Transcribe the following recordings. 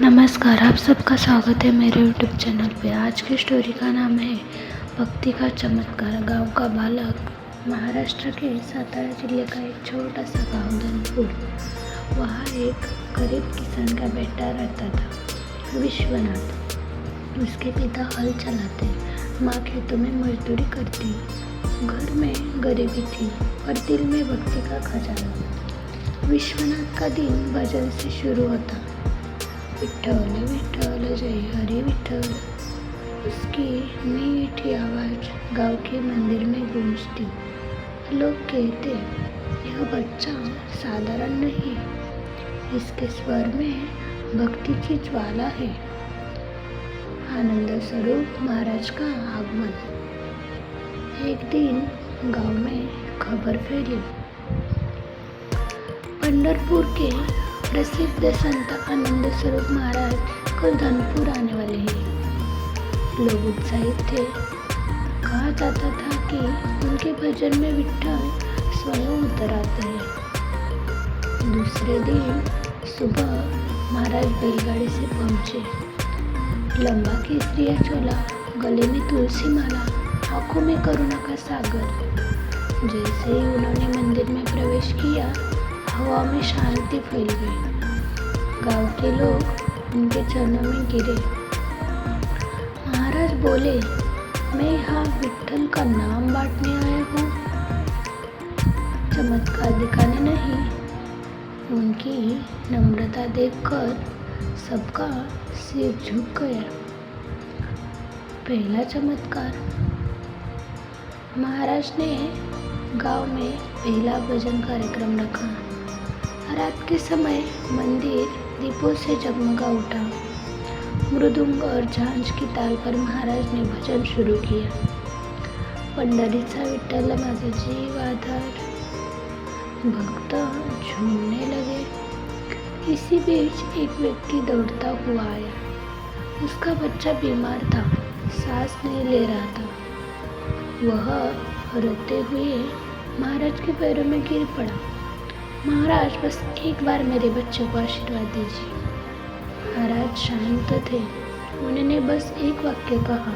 नमस्कार, आप सबका स्वागत है मेरे यूट्यूब चैनल पे। आज की स्टोरी का नाम है भक्ति का चमत्कार। गांव का बालक। महाराष्ट्र के सातारा जिले का एक छोटा सा गांव धनपुर। वहाँ एक गरीब किसान का बेटा रहता था, विश्वनाथ। उसके पिता हल चलाते, माँ खेतों में मजदूरी करती। घर में गरीबी थी पर दिल में भक्ति का खजाना। विश्वनाथ का दिन भजन से शुरू होता। विठ्ठल विठ्ठल जय हरि विठ्ठल। उसकी मीठी आवाज गांव के मंदिर में गूंजती। लोग कहते, यह बच्चा साधारण नहीं, इसके स्वर में भक्ति की ज्वाला है। आनंद स्वरूप महाराज का आगमन। एक दिन गांव में खबर फैली, पंढरपुर के प्रसिद्ध संत आनंद स्वरूप महाराज कल धनपुर आने वाले हैं। लोग उत्साहित थे। कहा जाता था कि उनके भजन में विठ्ठल स्वयं उतर आते हैं। दूसरे दिन सुबह महाराज बैलगाड़ी से पहुंचे। लंबा केसरिया चोला, गले में तुलसी माला, आंखों में करुणा का सागर। जैसे ही उन्होंने मंदिर में प्रवेश किया, हवा में शांति फैल गई। गांव के लोग उनके चरणों में गिरे। महाराज बोले, मैं यहाँ विठ्ठल का नाम बांटने आया हूँ, चमत्कार दिखाने नहीं। उनकी नम्रता देखकर सबका सिर झुक गया। पहला चमत्कार। महाराज ने गांव में पहला भजन कार्यक्रम रखा। रात के समय मंदिर दीपों से जगमगा उठा। मृदुंग और झांझ की ताल पर महाराज ने भजन शुरू किया। पंढरीचा विठ्ठल माझा जीव आधार। भक्त झूमने लगे। इसी बीच एक व्यक्ति दौड़ता हुआ आया। उसका बच्चा बीमार था, सांस नहीं ले रहा था। वह रोते हुए महाराज के पैरों में गिर पड़ा। महाराज, बस एक बार मेरे बच्चे को आशीर्वाद दीजिए। महाराज शांत थे। उन्होंने बस एक वाक्य कहा,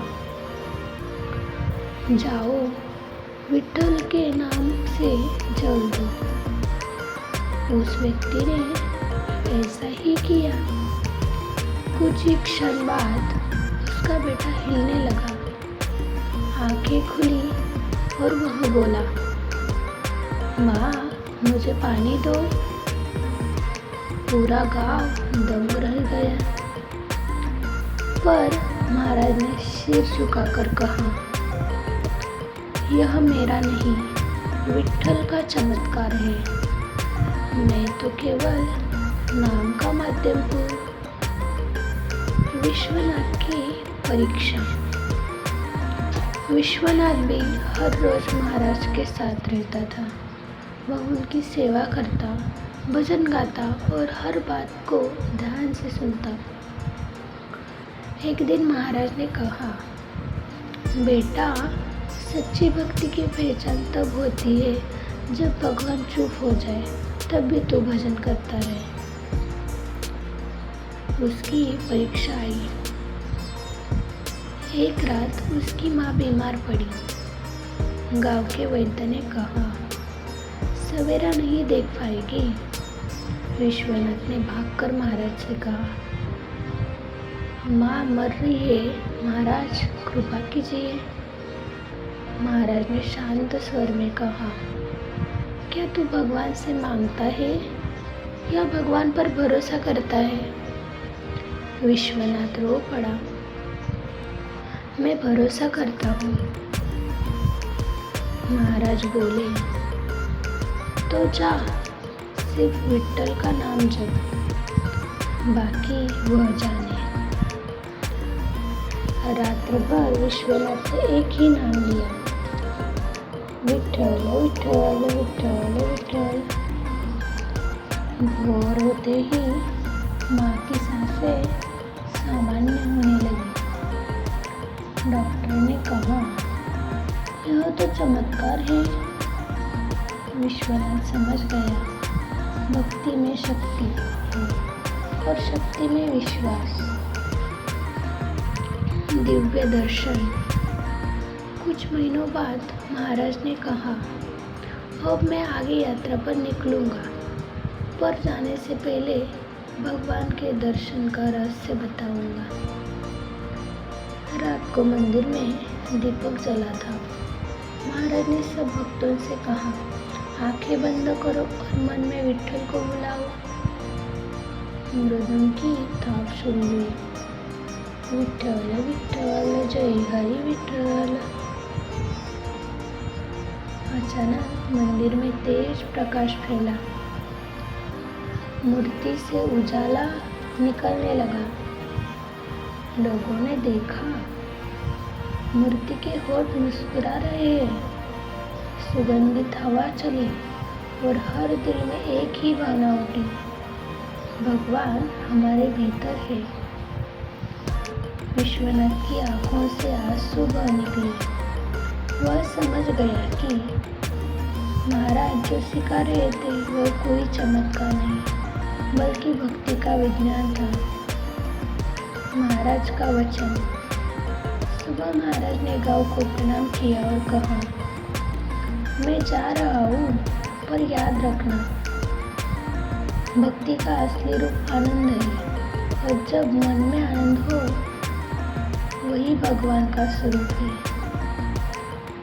जाओ विठ्ठल के नाम से जल दो। उस व्यक्ति ने ऐसा ही किया। कुछ ही क्षण बाद उसका बेटा हिलने लगा। आंखें खुली और वह बोला, माँ मुझे पानी दो। पूरा गांव दंग रह गया। पर महाराज ने सिर झुकाकर कहा, यह मेरा नहीं, विठ्ठल का चमत्कार है। मैं तो केवल नाम का माध्यम हूँ। विश्वनाथ की परीक्षा। विश्वनाथ भी हर रोज महाराज के साथ रहता था। वह उनकी सेवा करता, भजन गाता और हर बात को ध्यान से सुनता। एक दिन महाराज ने कहा, बेटा, सच्ची भक्ति की पहचान तब होती है जब भगवान चुप हो जाए, तब भी तू भजन करता रहे। उसकी परीक्षा आई। एक रात उसकी माँ बीमार पड़ी। गांव के वैद्य ने कहा, सवेरा नहीं देख पाएगी। विश्वनाथ ने भागकर महाराज से कहा, माँ मर रही है, महाराज कृपा कीजिए। महाराज ने शांत स्वर में कहा, क्या तू भगवान से मांगता है या भगवान पर भरोसा करता है? विश्वनाथ रो पड़ा, मैं भरोसा करता हूँ। महाराज बोले, तो जा, सिर्फ विठ्ठल का नाम जप, बाकी वह जाने। रात्र भर विश्वनाथ ने एक ही नाम लिया, विठ्ठल विठ्ठल विठ्ठल विठ्ठल। भोर होते ही माँ की सांसें सामान्य होने लगी। डॉक्टर ने कहा, यह तो चमत्कार है। विश्वनाथ समझ गया, भक्ति में शक्ति है। और शक्ति में विश्वास। दिव्य दर्शन। कुछ महीनों बाद महाराज ने कहा, अब मैं आगे यात्रा पर निकलूंगा, पर जाने से पहले भगवान के दर्शन का रहस्य बताऊंगा। रात को मंदिर में दीपक जला था। महाराज ने सब भक्तों से कहा, आंखें बंद करो और मन में विट्ठल को बुलाओ। मृदंग की थाप शुरू हुई। विठ्ठल विठ्ठल जय हरि विठ्ठल। अचानक मंदिर में तेज प्रकाश फैला। मूर्ति से उजाला निकलने लगा। लोगों ने देखा, मूर्ति के होठ मुस्कुरा रहे हैं। सुगंधित हवा चली और हर दिल में एक ही भावना उठी, भगवान हमारे भीतर है। विश्वनाथ की आंखों से आंसू बह निकले। वह समझ गया कि महाराज जो सिखा रहे थे वह कोई चमत्कार नहीं, बल्कि भक्ति का विज्ञान था। महाराज का वचन। सुबह महाराज ने गांव को प्रणाम किया और कहा, मैं जा रहा हूँ, पर याद रखना, भक्ति का असली रूप आनंद है, और जब मन में आनंद हो वही भगवान का स्वरूप है।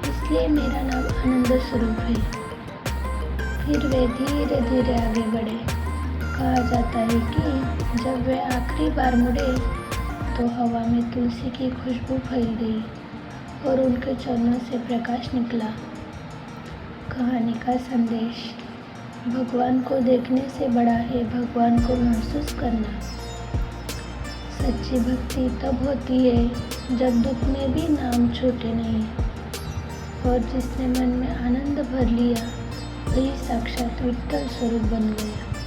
इसलिए मेरा नाम आनंद स्वरूप है। फिर वे धीरे धीरे आगे बढ़े। कहा जाता है कि जब वे आखिरी बार मुड़े तो हवा में तुलसी की खुशबू फैल गई और उनके चरणों से प्रकाश निकला। कहानी का संदेश। भगवान को देखने से बड़ा है भगवान को महसूस करना। सच्ची भक्ति तब होती है जब दुख में भी नाम छूटे नहीं, और जिसने मन में आनंद भर लिया वही साक्षात विठ्ठल स्वरूप बन गया।